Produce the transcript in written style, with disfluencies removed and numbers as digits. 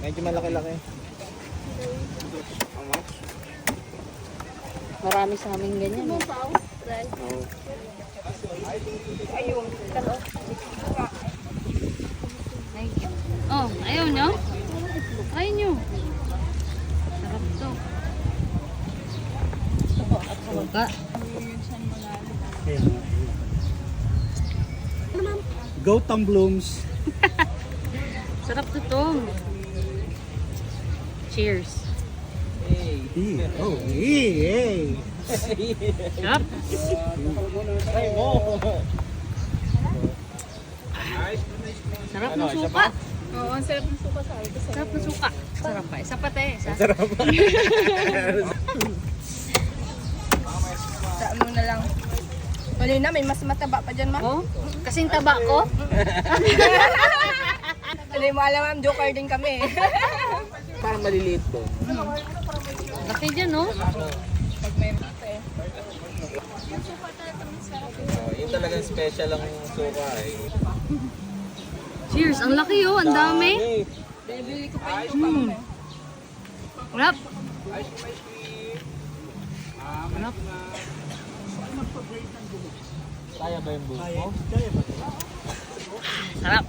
Medyo malaki-laki. Marami sa amin ganyan. Eh. Ayun, kalo. Oh, ayaw nyo? Try nyo. Sarap to. Suka. Goat blooms. Sarap to to. Cheers. Oh, hey. Sarap. Try mo. Sarap ng suka. Oo, ang sarap ng suka sa akin. Sarap ng suka. Sarap pa. Isa pa tayo. Isa. Sarap. Saan mo na lang. Kanina, may mas mataba pa dyan, ma'am. Oh, kasing taba ko. Hindi mo alam, ma'am, joker din kami. Parang maliliit doon. Laki dyan, no? Pag may mate. Yung talagang special ang suka eh. Cheers. Ang laki, oh. Ang dami. Bibili ko pa yung suka mo. Sarap. Sarap. Kaya ba yung buhok mo? Sarap.